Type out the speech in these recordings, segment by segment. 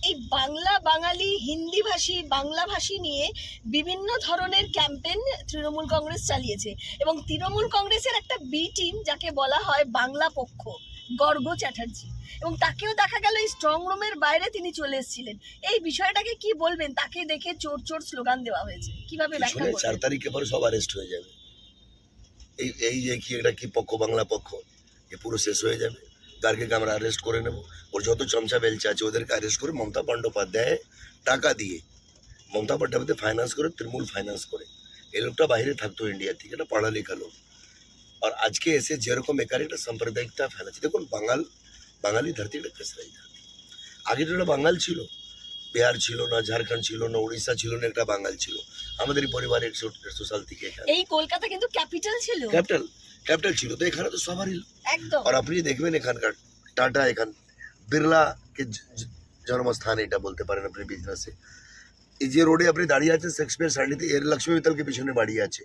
এই বাংলা বাঙালি হিন্দি ভাষী বাংলা ভাষী নিয়ে বিভিন্ন ধরনের ক্যাম্পেইন তৃণমূল কংগ্রেস চালিয়েছে এবং তৃণমূল কংগ্রেসের একটা বি টিম যাকে বলা হয় বাংলা পক্ষ, গর্গ চ্যাটার্জি, এবং তাকেও দেখা গেল এই স্ট্রং রুমের বাইরে তিনি চলে এসেছিলেন। এই বিষয়টাকে কি বলবেন? তাকে দেখে চোর চোর স্লোগান দেওয়া হয়েছে, কিভাবে ব্যাখ্যা করবেন? 4 তারিখে পরে সব অ্যারেস্ট হয়ে যাবে। এই যে কি এটা কি পক্ষ, বাংলা পক্ষ, এ পুরো শেষ হয়ে যাবে। গার্গেকে আমরা অ্যারেস্ট করে নেব, ওর যত চমচা বেলচা আছে ওদেরকে অ্যারেস্ট করে মমতা বন্দ্যোপাধ্যায় টাকা দিয়ে, মমতা বন্দ্যোপাধ্যায় ফাইন্যান্স করে, তৃণমূল ফাইন্যান্স করে এই লোকটা বাইরে থাকতো ইন্ডিয়া থেকে, এটা পড়া লেখা লোক। আর আজকে এসে যেরকম একার একটা সাম্প্রদায়িকতা ফেলাচ্ছে, দেখুন বাঙালি ধরতি একটা কেসরাই ধরতি। আগে তো একটা বাঙাল ছিল, বিহার ছিল না, ঝাড়খণ্ড ছিল না, উড়িষ্যা ছিল না, একটা বাঙাল ছিল। আমাদের পরিবার 100 সাল থেকে এখানে। এই কলকাতা কিন্তু ক্যাপিটাল ছিল, ক্যাপিটাল ছিল, তো এখানে তো সবারই। একদম। আর আপনি দেখবেন এখানকার টাটা, এখান বিড়লা কে জন্মস্থান এটা বলতে পারেন আপনি বিজনেসে। এই যে রোডে আপনি দাঁড়িয়ে আছেন শেক্সপিয়ার সারণীতে, এর লক্ষ্মী মিত্তলকে পিছনে বাড়িয়ে আছে।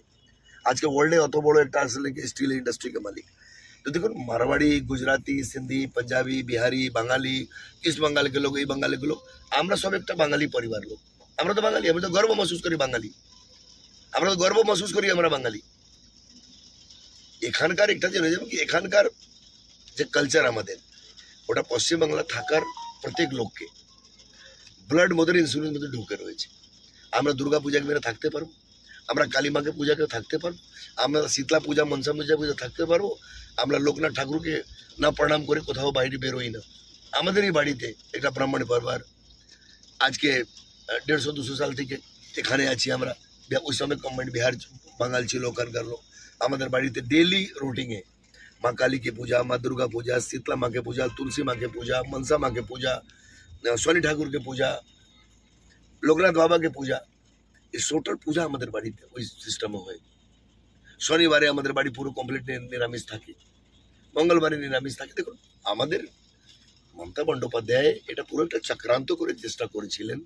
আজকে ওয়ার্ল্ডে অত বড় একটা আসলে স্টিল ইন্ডাস্ট্রি কে মালিক। তো দেখুন, মারवाड़ी, গুজরাটি, সিন্ধি, পাঞ্জাবি, বিহারি, বাঙালি, ইস্ট বাঙ্গাল के लोग, এই বাঙালি গুলো, আমরা সব একটা বাঙালি পরিবার লোক। আমরা তো বাঙালি, আমরা তো গর্ব महसूस করি বাঙালি, আমরা তো গর্ব महसूस করি আমরা বাঙালি। এখানকার একটা যে কি এখানকার যে কালচার আমাদের, ওটা পশ্চিমবাংলা থাকার প্রত্যেক লোককে ব্লাড মদের ইনসুলিন মধ্যে ঢুকে রয়েছে। আমরা দুর্গা পূজাকে মেরে থাকতে পারবো, আমরা কালী মাকে পূজাকে থাকতে পারবো, আমরা শীতলা পূজা, মনসা পূজা থাকতে পারবো, আমরা লোকনাথ ঠাকুরকে না প্রণাম করে কোথাও বাইরে বেরোই না। আমাদেরই বাড়িতে একটা ব্রাহ্মণ পরিবার আজকে 150-200 সাল থেকে এখানে আছি আমরা। ওই সময় কম্বাইন্ড বিহার বাঙাল ছিল, ওখানকার লোক। আমাদের বাড়িতে ডেলি রুটিনে माँ काली की पूजा, माँ दुर्गा पूजा, शीतला माँ के पूजा, तुलसी माँ के पूजा, मनसा माँ के पूजा, शनि ठाकुर के पूजा, लोकनाथ बाबा के पूजा, এই টোটাল পূজা আমাদের বাড়িতে ওই সিস্টেমে হয়। শনিবারে আমাদের বাড়ি পুরো কমপ্লিট নিরামিষ থাকে, মঙ্গলবারে নিরামিষ থাকে। দেখুন, আমাদের মমতা বন্দ্যোপাধ্যায় এটা পুরো একটা চক্রান্ত করে চেষ্টা করেছিলেন।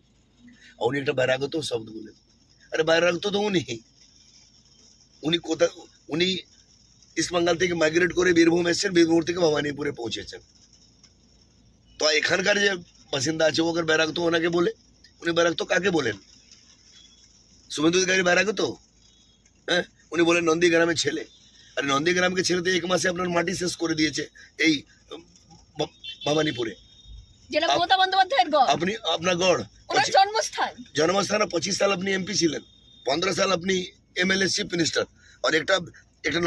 উনি একটা বৈরাগত শব্দ বলেন, আরে বৈরাগত তো উনি কোথায়, উনি ইস্ট বাঙ্গাল থেকে মাইগ্রেট করে বীরভূম এসেছেন, বীরভূম থেকে ভবানীপুরে পৌঁছেছেন। তো এখানকার যে বাসিন্দা আছে ও বৈরাগত ওনাকে বলে, উনি বৈরাগত কাকে বলেন? শুভেন্দু অধিকারী বৈরাগত? হ্যাঁ, উনি বলেন নন্দীগ্রামের ছেলে। আরে নন্দীগ্রামকে ছেড়ে তো 1 মাসে আপনার মাটি শেষ করে দিয়েছে এই ভবানীপুরে। আপনি আপনার গড় জন্মস্থান 25 সাল আপনি এমপি ছিলেন, 15 সাল আপনি এমএলএ চিফ মিনিস্টার। আর একটা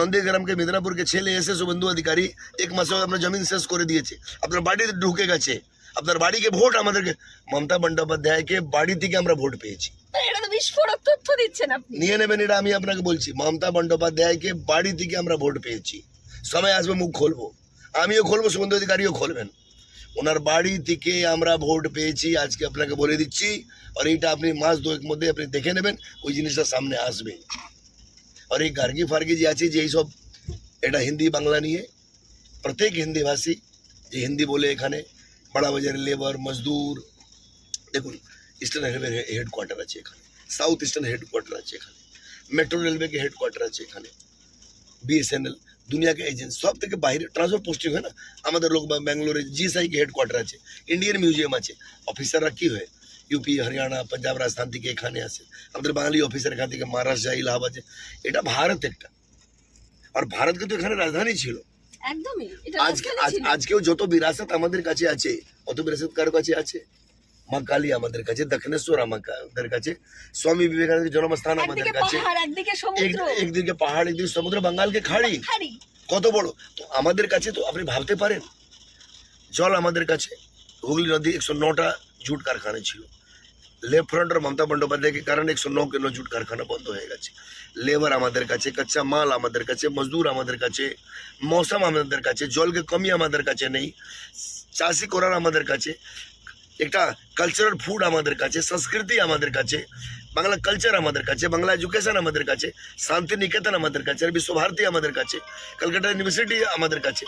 নন্দীগ্রামকে মেদিনীপুরকে ছেলে এসে শুভেন্দু অধিকারী 1 মাসে আপনার জমিন শেষ করে দিয়েছে, আপনার বাড়িতে ঢুকে গেছে। আপনার বাড়িকে ভোট আমাদেরকে, মমতা বন্দ্যোপাধ্যায়কে বাড়ি থেকে আমরা ভোট পেয়েছি। বিস্ফোরক তথ্য দিচ্ছেন আপনি, নিয়ে নেবেন এটা, আমি আপনাকে বলছি। মমতা বন্দ্যোপাধ্যায়কে বাড়ি থেকে আমরা ভোট পেয়েছি। সময় আসবে মুখ খুলবো, আমিও খুলবো, শুভেন্দু অধিকারীও খুলবেন। ওনার বাড়ি থেকে আমরা ভোট পেয়েছি, আজকে আপনাকে বলে দিচ্ছি। আর এইটা আপনি মাস 2 মধ্যে আপনি দেখে নেবেন, ওই জিনিসটা সামনে আসবে। আর এই গার্গি ফার্গি যে আছে, যে এইসব এটা হিন্দি বাংলা নিয়ে, প্রত্যেক হিন্দি ভাষী যে হিন্দি বলে এখানে বড়া বাজারে লেবার মজদুর, দেখুন ইস্টার্ন রেলওয়ের হেডকোয়ার্টার আছে এখানে, সাউথ ইস্টার্ন হেডকোয়ার্টার আছে এখানে, মেট্রো রেলওয়ে के হেডকোয়ার্টার আছে এখানে, বিএসএনএল दुनिया के एजेंट सब থেকে বাইরে ট্রান্সফার পোস্টিং হয় না। আমাদের লোক ব্যাঙ্গালোরে জিএসআই के হেডকোয়ার্টার আছে, ইন্ডিয়ান মিউজিয়াম আছে, অফিসাররা কি হয় ইউপি, হরিয়ানা, পাঞ্জাব, রাজস্থান থেকে এখানে আসে। আমাদের বাঙালি অফিসার এখান থেকে মহারাষ্ট্র যায়, ইলাহাবাদ যায়। এটা ভারত একটা, আর ভারত কিন্তু এখানে রাজধানী ছিল একদমই। আজকেও যত বিরাসত আমাদের কাছে আছে, অত বিরাসত কার কাছে আছে? মা কালী আমাদের কাছে, দক্ষিণেশ্বর আমাদের কাছে, স্বামী বিবেকানন্দের জন্মস্থান আমাদের কাছে, একদিকে পাহাড় একদিকে সমুদ্র, বাঙ্গালকে খাড়ি কত বড়। তো আমাদের কাছে তো আপনি ভাবতে পারেন, জল আমাদের কাছে, হুগলি নদী 109টা জুট কারখানা ছিল। লেফট ফ্রন্ট আর মমতা বন্দ্যোপাধ্যায় के कारण 109 के 9 জুট কারখানা বন্ধ হয়ে গেছে। লেবার আমাদের কাছে, কাঁচা মাল আমাদের কাছে, মজদুর আমাদের কাছে, মৌসুম আমাদের কাছে, জলকে কমি আমাদের কাছে নেই, চাষি করার আমাদের কাছে, একটা কালচারাল ফুড আমাদের কাছে, সংস্কৃতি আমাদের কাছে, বাংলা কালচার আমাদের কাছে, বাংলা এডুকেশন আমাদের কাছে, শান্তি নিকেতন আমাদের কাছে, বিশ্বভারতী আমাদের কাছে, কলকাতা ইউনিভার্সিটি আমাদের কাছে।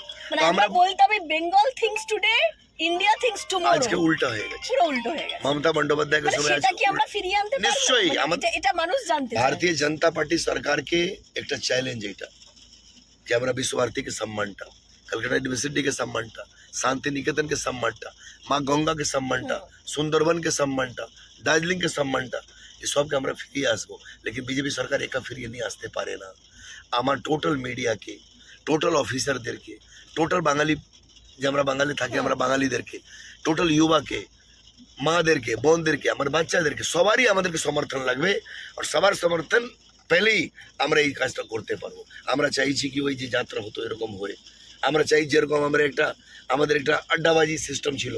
আমরা বলতে হবে Bengal things today, India things tomorrow. আজকে উল্টা হয়ে গেছে, পুরো উল্টো হয়ে গেছে। মমতা বন্দ্যোপাধ্যায়কে সময় সেটা কি আমরা ফিরিয়ে আনতে পারবো? নিশ্চয়ই। এটা মানুষ জানতে চায়। भारतीय जनता पार्टी सरकार के একটা চ্যালেঞ্জ এটা, যে আমরা বিশ্বভারতী के सम्मानটা, कलकत्ता यूनिवर्सिटी के सम्मानটা, শান্তি নিকেতনকে সম্মানটা, মা গঙ্গাকে সম্মানটা, সুন্দরবনকে সম্মানটা, দার্জিলিংকে সম্মানটা, এসবকে আমরা ফিরিয়ে আসবো। লেকিন বিজেপি সরকার একা ফিরিয়ে নিয়ে আসতে পারে না। আমার টোটাল মিডিয়াকে, টোটাল অফিসারদেরকে, টোটাল বাঙালি যে আমরা বাঙালি থাকি, আমরা বাঙালিদেরকে, টোটাল যুবাকে, মাদেরকে, বোনদেরকে, আমার বাচ্চাদেরকে, সবারই আমাদেরকে সমর্থন লাগবে। আর সবার সমর্থন পেলেই আমরা এই কাজটা করতে পারবো। আমরা চাইছি কি ওই যে যাত্রা হতো এরকম হয়ে, আমরা চাই যেরকম আমাদের একটা আড্ডাবাজি সিস্টেম ছিল,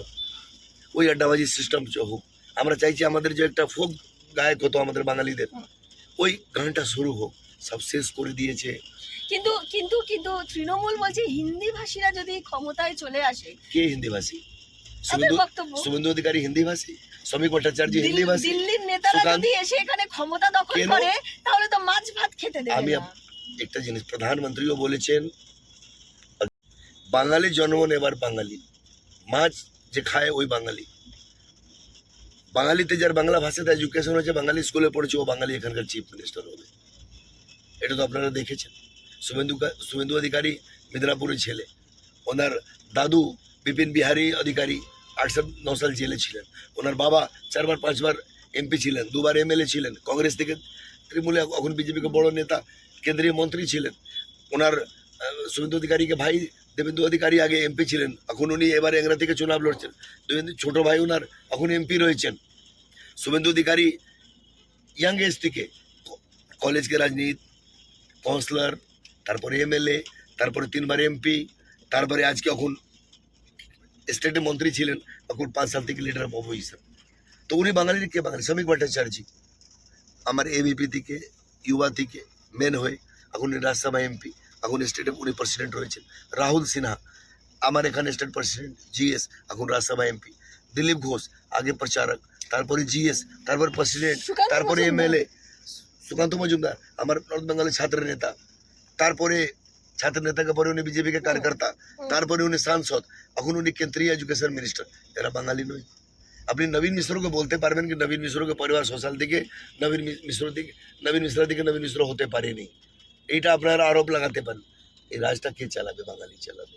ওই আড্ডাবাজি সিস্টেম হোক। আমরা চাইছি আমাদের যে একটা ফোক গায়ক হতো আমাদের বাঙালিদের, ওই গানটা শুরু হোক। সব শেষ করে দিয়েছে। কিন্তু কিন্তু কিন্তু তৃণমূল বলছে হিন্দি ভাষীরা যদি ক্ষমতায় চলে আসে। কে হিন্দি ভাষী? তাদের বক্তব্য। শুভেন্দু অধিকারী হিন্দি ভাষী, শ্রমিক ভট্টাচার্য হিন্দি ভাষী। দিল্লির নেতারা যদি এসে এখানে ক্ষমতা দখল করে তাহলে তো মাছ ভাত খেতে দেবে আমি না। একটা জিনিস, প্রধানমন্ত্রীও বলেছেন বাঙালি জন্ম নেবার বাঙালি, মাছ যে খায় ওই বাঙালি। বাঙালিতে যার বাংলা ভাষাতে এডুকেশন হয়েছে, বাঙালি স্কুলে পড়েছে, ও বাঙালি এখানকার চিফ মিনিস্টার হবে। এটা তো আপনারা দেখেছেন। শুভেন্দু অধিকারী মিদনাপুরের ছেলে, ওনার দাদু বিপিন বিহারী অধিকারী 8-9 সাল জেলে ছিলেন, ওনার বাবা 4বার 5বার এমপি ছিলেন, 2বার এমএলএ ছিলেন, কংগ্রেস থেকে তৃণমূলে, এখন বিজেপিকে বড় নেতা, কেন্দ্রীয় মন্ত্রী ছিলেন। ওনার শুভেন্দু অধিকারীকে ভাই দেবেন্দু অধিকারী আগে এমপি ছিলেন, এখন উনি এবার এংরা থেকে চুনাব লড়ছেন। ছোট ভাই ওনার এখন এমপি রয়েছেন। শুভেন্দু অধিকারী ইয়াং এজ থেকে কলেজ के রাজনীতি, কাউন্সিলর, তারপরে এমএলএ, তারপরে 3বার এমপি, তারপরে আজকে এখন স্টেটের মন্ত্রী ছিলেন, এখন 5 সাল থেকে লিডার অফ অপোজিশন। তো উনি বাঙালির কে বাঙালি? শ্রমিক ভট্টাচার্য আমার এবিপি থেকে, ইউবা থেকে মেন হয়ে এখন রাজ্যসভা এমপি, এখন স্টেটে উনি প্রেসিডেন্ট রয়েছেন। রাহুল সিনহা আমার এখানে স্টেট প্রেসিডেন্ট, জিএস, এখন রাজ্যসভা এমপি। দিলীপ ঘোষ আগে প্রচারক, তারপরে জিএস, তারপরে প্রেসিডেন্ট, তারপরে এমএলএ। সুকান্ত মজুমদার আমার নর্থ বেঙ্গলের ছাত্র নেতা, তারপরে ছাত্র নেতাকে পরে উনি বিজেপিকে কার্যকর্তা, তারপরে উনি সাংসদ, এখন উনি কেন্দ্রীয় এডুকেশন মিনিস্টার। এরা বাঙালি নয়। আপনি নবীন মিশ্রকে বলতে পারবেন কি নবীন মিশ্রকে পরিবার সোশ্যাল থেকে নবীন মিশ্রা থেকে নবীন মিশ্র হতে পারেনি? এইটা আপনারা আরোপ লাগাতে পারেন। এই রাজটা কে চালাবে? বাঙালি চালাবে।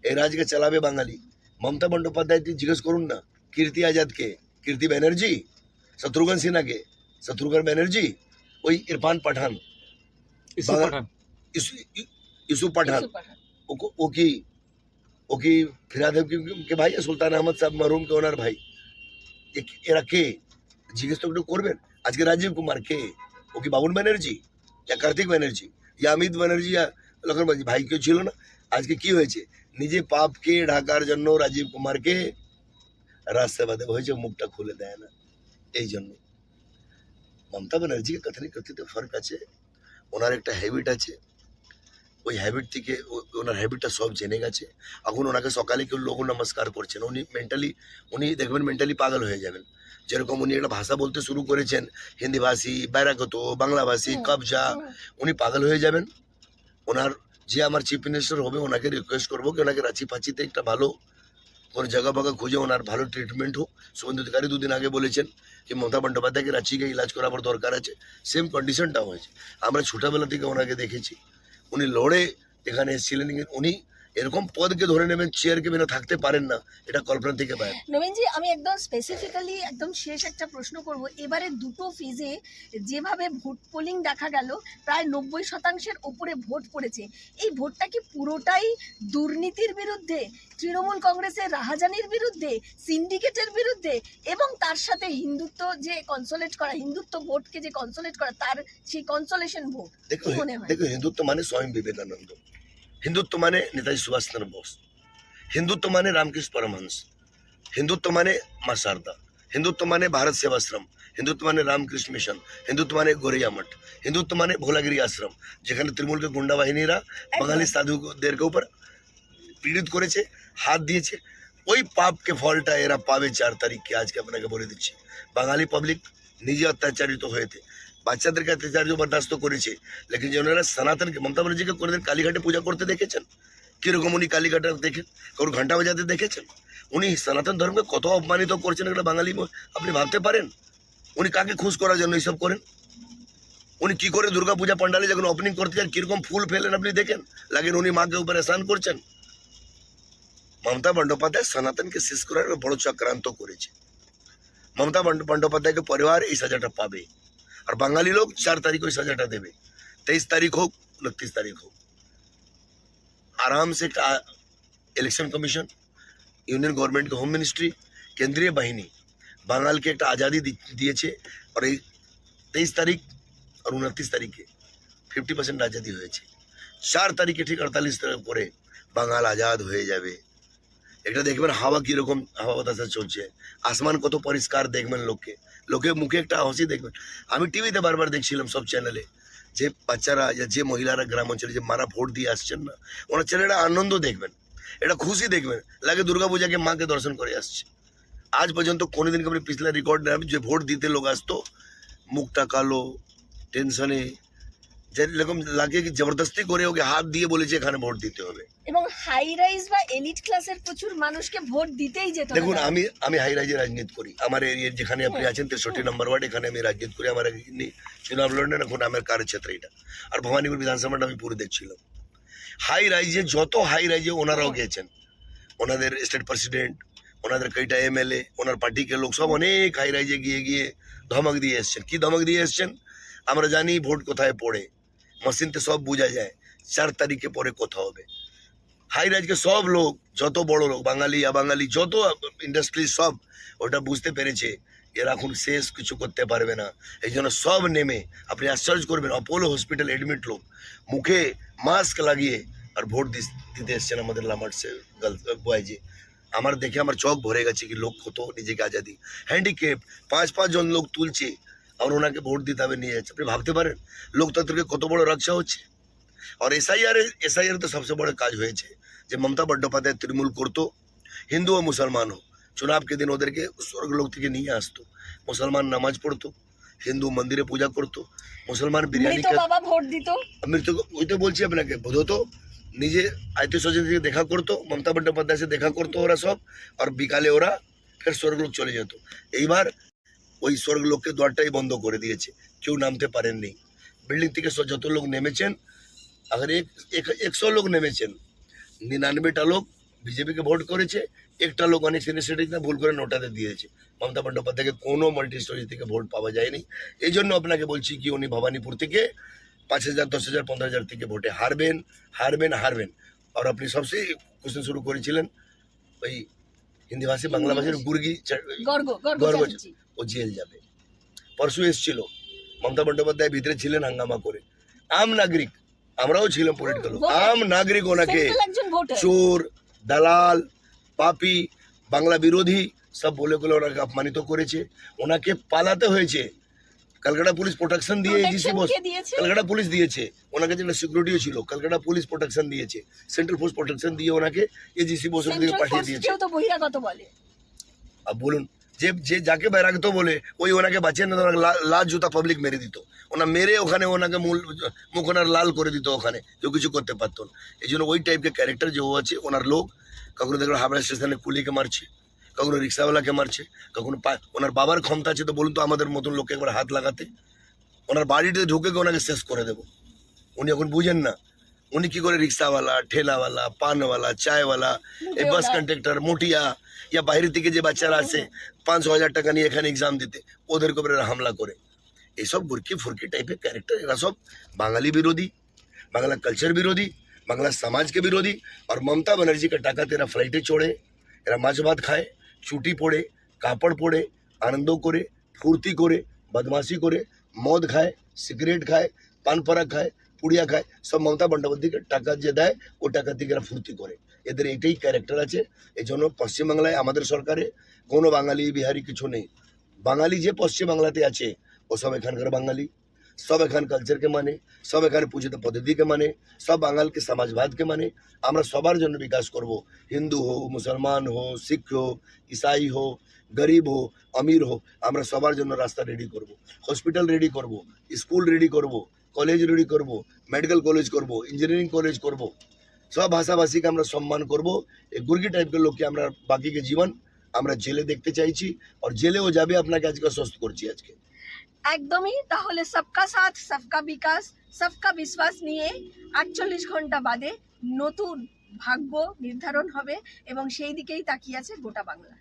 এই রাজকে চালাবে বাঙালি। মমতা বন্দ্যোপাধ্যায় জিজ্ঞেস করুন না, কীর্তি আজাদকে, কীর্তি ব্যানার্জি, শত্রুঘ্ন সিনহাকে, শত্রুঘ্ন ব্যানার্জি, ওই ইরফান পাঠান, ইউসুফ পাঠান, ও কি ফিরাদ के भाई সুলতান আহমদ সাহেব মরহুম के ওনার ভাই। এরা কে জিজ্ঞেস তো একটু করবেন। আজকে রাজীব কুমার কে? ও কি বাবুল ব্যানার্জি, या কার্তিক ব্যানার্জি, या অমিত ব্যানার্জি, या লক্ষণ ব্যানার্জি? ভাই কেউ ছিল না? আজকে কি হয়েছে? নিজে পাপকে ঢাকার জন্য রাজীব কুমারকে রাজসভা দেওয়া হয়েছে, মুখটা খুলে দেয় না। এই জন্য মমতা ব্যানার্জিকে কথনে কথিতে ফরক আছে। ওনার একটা হ্যাবিট আছে, ওই হ্যাবিট থেকে ওনার হ্যাবিটটা সব জেনে গেছে। এখন ওনাকে সকালে কেউ লোক নমস্কার করছেন, উনি দেখবেন মেন্টালি পাগল হয়ে যাবেন। যেরকম উনি একটা ভাষা বলতে শুরু করেছেন, হিন্দি ভাষী, ব্যারাগত, বাংলা ভাষী, কবজা, উনি পাগল হয়ে যাবেন। ওনার যে আমার চিফ মিনিস্টার হবে, ওনাকে রিকোয়েস্ট করবো কি ওনাকে রাঁচি ফাঁচিতে একটা ভালো কোনো জায়গা ফাঁকা খুঁজে ওনার ভালো ট্রিটমেন্ট হোক। শুভেন্দু অধিকারী 2 দিন আগে বলেছেন কি মমতা বন্দ্যোপাধ্যায়কে রাঁচিকে ইলাজ করাবার দরকার আছে। সেম কন্ডিশনটা হয়েছে। আমরা ছোটবেলা থেকে ওনাকে দেখেছি, উনি লড়ে এখানে এসেছিলেন। উনি এরকম পদকে ধরে নেবেন, চেয়ারকে বিনা থাকতে পারেন না, এটা কল্পনা থেকে বাইরে। নবীনজি, আমি একদম স্পেসিফিক্যালি একদম শেষ একটা প্রশ্ন করব। এবারে দুটো ফেজে যেভাবে ভোট পোলিং দেখা গেল, প্রায় 90% উপরে ভোট পড়েছে। এই ভোটটা কি পুরোটাই দুর্নীতির বিরুদ্ধে, তৃণমূল কংগ্রেসের রাহাজানির বিরুদ্ধে, সিন্ডিকেটের বিরুদ্ধে, এবং তার সাথে হিন্দুত্ব যে কনসোলেট করা, হিন্দুত্ব ভোটকে যে কনসোলেট করা, তার সেই কনসোলেশন ভোট? দেখো হিন্দুত্ব মানে স্বামী বিবেকানন্দ, হিন্দুত্ব মানে নেতাজি সুভাষ চন্দ্র বোস, হিন্দুত্ব মানে রামকৃষ্ণ পরমহंस, হিন্দুত্ব মানে মা শারদা, হিন্দুত্ব মানে ভারত সেবাশ্রম, হিন্দুত্ব মানে রামকৃষ্ণ মিশন, হিন্দুত্ব মানে গোরিয়া মঠ, হিন্দুত্ব মানে ভোলাগিরি আশ্রম, যেখানে তৃণমূলকে গুন্ডা বাহিনীরা বাঙালি সাধুদেরকে উপর পীড়িত করেছে, হাত দিয়েছে। ওই পাপকে ফলটা এরা পাবে 4 তারিখকে। আজকে আপনাকে বলে দিচ্ছি, বাঙালি পাবলিক নিজে অত্যাচারিত হয়েছে, বাচ্চাদেরকে অত্যাচারিত বরদাস্ত করেছে। লেকিন যারা সনাতনকে, মমতা ব্যানার্জিকে কোনোদিন কালীঘাটে পূজা করতে দেখেছেন? কিরকম উনি কালীঘাটে দেখেন, কোনো ঘন্টা বাজাতে দেখেছেন? উনি সনাতন ধর্মকে কত অপমানিত করছেন, এগুলো বাঙালি আপনি ভাবতে পারেন? উনি কাকে খুশ করার জন্য এইসব করেন? উনি কি করে দুর্গা পূজা পান্ডালে যখন ওপেনিং করতে যান কিরকম ফুল ফেলেন আপনি দেখেন, লাগেন উনি মাকে উপর এহসান করছেন। মমতা বন্দ্যোপাধ্যায় সনাতনকে শেষ করার বড় চক্রান্ত করেছে। মমতা বন্দ্যোপাধ্যায়কে পরিবার এই সাজাটা পাবে, আর বাঙালি লোক 4 তারিখ ওই সাজাটা দেবে। 23 তারিখ হোক 29 তারিখ হোক, आराम से इलेक्शन कमीशन, यूनियन गवर्नमेंट के होम मिनिस्ट्री, केंद्रीय बाहिनी बांगाल के एक आज़ादी दिए और 23 तारीख और 29 तारीखे 50% आज़ादी हो 4 तारीखे ठीक 48 तारीख पर बांगाल आज़ाद हो जाए। একটা দেখবেন হাওয়া কিরকম হাওয়া বাতাসে চলছে, আসমান কত পরিষ্কার দেখবেন, লোকে মুখে একটা হাসি দেখবেন। আমি টিভিতে বারবার দেখছিলাম সব চ্যানেলে, যে বাচ্চারা যে মহিলারা গ্রাম অঞ্চলে যে মারা ভোট দিয়ে আসছেন না, ওনার ছেলেরা আনন্দ দেখবেন, এটা খুশি দেখবেন, লাগে দুর্গাপূজাকে মাকে দর্শন করে আসছে। আজ পর্যন্ত কোনোদিন কभी পিছলা রেকর্ড নেই যে ভোট দিতে লোক আসতো মুখটা কালো টেনশনে, যেরকম লাগে কি জবরদস্তি করে ওকে হাত দিয়ে বলেছে এখানে ভোট দিতে হবে। এবং হাই রাইজ বা এলিট ক্লাসের প্রচুর মানুষকে ভোট দিতেই যেত। দেখুন আমি হাই রাইজে রাজনীতি করি, আমার এরিয়ার যেখানে আপনি আছেন 63 নম্বর ওয়ার্ড, এখানে আমি রাজনীতি করি। আমার চুনাव লড়লেন এখন আমার কার্যক্ষেত্র এটা, আর ভবানীপুর বিধানসভাটা আমি পুরো দেখছিলাম। হাই রাইজে যত হাই রাইজে ওনারাও গেছেন, ওনাদের স্টেট প্রেসিডেন্ট, ওনাদের কয়টা এমএলএ, ওনার পার্টিকে লোক সব অনেক হাই রাইজে গিয়ে ধমক দিয়ে এসছেন। কি ধমক দিয়ে এসছেন আমরা জানি, ভোট কোথায় পড়ে মেশিনতে সব বোঝা যায়, 4 তারিখে পরে কোথা হবে। হাই রাইজকে সব লোক, যত বড় লোক, বাঙালি অবাঙালি, যত ইন্ডাস্ট্রি সব ওটা বুঝতে পেরেছে এরা এখন শেষ কিছু করতে পারবে না। এই জন্য সব নেমে, আপনি আশ্চর্য করবেন, অপোলো হসপিটাল এডমিট লোক মুখে মাস্ক লাগিয়ে আর ভোট দিতে এসছেন আমাদের লামার সে বয়জে। আমার দেখে আমার চোখ ভরে গেছে কি লোক কত নিজেকে আজাদি, হ্যান্ডিক্যাপ 5 জন লোক তুলছে আর ওনাকে ভোট দিতে হবে নিয়ে যাচ্ছে। আপনি ভাবতে পারেন লোকতন্ত্রকে কত বড় রক্ষা হচ্ছে। और एसआईआर तो सबसे बड़ा काज हुए যে মমতা বন্দ্যোপাধ্যায় তৃণমূল করতো, হিন্দু ও মুসলমান হোক, চুনাव के दिन ওদেরকে স্বর্গলোক থেকে নিয়ে আসতো, মুসলমান নামাজ পড়তো, হিন্দু মন্দিরে পূজা করতো, মুসলমান বিরিয়ানি বাবা ভোট দিত, মৃত্যু ওই তো বলছি আপনাকে, বোধ হতো নিজে আত্মীয় স্বজন থেকে দেখা করতো, মমতা বন্দ্যোপাধ্যায় সে দেখা করতো ওরা সব, আর বিকালে ওরা ফের স্বর্গলোক চলে যেত। এইবার ওই স্বর্গলোককে দ্বারটাই বন্ধ করে দিয়েছে, কেউ নামতে পারেননি। বিল্ডিং থেকে যত লোক নেমেছেন, अगर 100 লোক নেমেছেন, 99টা লোক বিজেপিকে ভোট করেছে, একটা লোক অনেক সিনিয়র সিটিজেন ভুল করে নোটাতে দিয়েছে। মমতা বন্দ্যোপাধ্যায়কে কোনো মাল্টি স্টোরি থেকে ভোট পাওয়া যায়নি। এই জন্য আপনাকে বলছি কি উনি ভবানীপুর থেকে 5000, 10,000, 15,000 থেকে ভোটে হারবেন। আর আপনি সবচেয়ে কোশ্চেন শুরু করেছিলেন ওই হিন্দি ভাষী বাংলা ভাষীর গর্গ, ও জেল যাবে। পরশু এসেছিল মমতা বন্দ্যোপাধ্যায়, ভিতরে ছিলেন হাঙ্গামা করে। আম নাগরিক, আমরাও ছিলাম পলিটিক্যাল, আম নাগরিক ওনাকে চোর, দালাল, পাপি, বাংলা বিরোধী সব বলে ওনাকে অপমানিত করেছে, ওনাকে পালাতে হয়েছে। কলকাতা পুলিশ প্রোটেকশন দিয়ে এজিসি বস, কলকাতা পুলিশ দিয়েছে ওনাকে, যেটা সিকিউরিটিও ছিল কলকাতা পুলিশ প্রোটেকশন দিয়েছে, সেন্ট্রাল ফোর্স প্রোটেকশন দিয়ে ওনাকে এজিসি বসের দিকে পাঠিয়ে দিয়েছে। अब বলুন, যে যাকে বৈরাগত বলে ওই ওনাকে বাঁচিয়ে না, লাল জুতা পাবলিক মেরে দিত, ওনা মেরে ওখানে ওনাকে মুখ ওনার লাল করে দিত, ওখানে কেউ কিছু করতে পারতো না। এই জন্য ওই টাইপের ক্যারেক্টার যে ও আছে ওনার লোক, কখনো দেখলো হাবড়া স্টেশনে কুলিকে মারছে, কখনো রিক্সাওয়ালাকে মারছে, কখনো ওনার বাবার ক্ষমতা আছে তো বলুন তো আমাদের মতন লোককে একবার হাত লাগাতে, ওনার বাড়িতে ঢুকে ওনাকে শেষ করে দেবো। উনি এখন বুঝেন না, উনি কি করে রিক্সাওয়ালা, ঠেলাওয়ালা, পানওয়ালা, চায়ওয়ালা, এই বাস কন্ডাক্টর, মোটিয়া, ইয়া বাইরে থেকে যে বাচ্চারা আসে 500,000 টাকা নিয়ে এখানে এক্সাম দিতে, ওদের উপরে হামলা করে। এইসব বুরকি ফুরকি টাইপের ক্যারেক্টার, এরা সব বাঙালি বিরোধী, বাংলা কালচার বিরোধী, বাংলা সমাজকে বিরোধী। আর মমতা ব্যানার্জি কা টাকাতে এরা ফ্লাইটে চড়ে, এরা মাছ ভাত খায়, ছুটি পড়ে, কাপড় পরে, আনন্দ করে, ফুর্তি করে, বদমাশি করে, মদ খায়, সিগারেট খায়, পান পরাগ খায়, পুড়িয়া খায়, সব মমতা বন্দ্যোপাধ্যায়কে টাকা যে দেয় ও টাকা থেকে এরা ফুর্তি করে। এদের এটাই ক্যারেক্টার আছে। এই জন্য পশ্চিমবাংলায় আমাদের সরকারে কোনো বাঙালি বিহারি কিছু নেই। বাঙালি যে পশ্চিমবাংলাতে আছে ও সব এখানকার বাঙালি, সব এখান কালচারকে মানে, সব এখানে পূজিত পদ্ধতিকে মানে, সব বাঙালকে সমাজবাদকে মানে। আমরা সবার জন্য বিকাশ করব, হিন্দু হোক, মুসলমান হোক, শিখ হোক, ইসাই হোক, গরিব হোক, আমির হোক, আমরা সবার জন্য রাস্তা রেডি করব, হসপিটাল রেডি করব, স্কুল রেডি করব, কলেজ রেডি করব, মেডিকেল কলেজ করব, ইঞ্জিনিয়ারিং কলেজ করব, সব ভাষাভাষীকে আমরা সম্মান করব। এই গুর্গি টাইপের লোককে আমরা বাকিকে জীবন আমরা জেলে দেখতে চাইছি, আর জেলেও যাবে। আপনাকে আজকে আশ্বস্ত করছি আজকে একদমই। তাহলে সবকা সাথ, সবকা বিকাশ, সবকা বিশ্বাস নিয়ে 48 ঘন্টা বাদে নতুন ভাগ্য নির্ধারণ হবে এবং সেই দিকেই তাকিয়ে আছে গোটা বাংলা।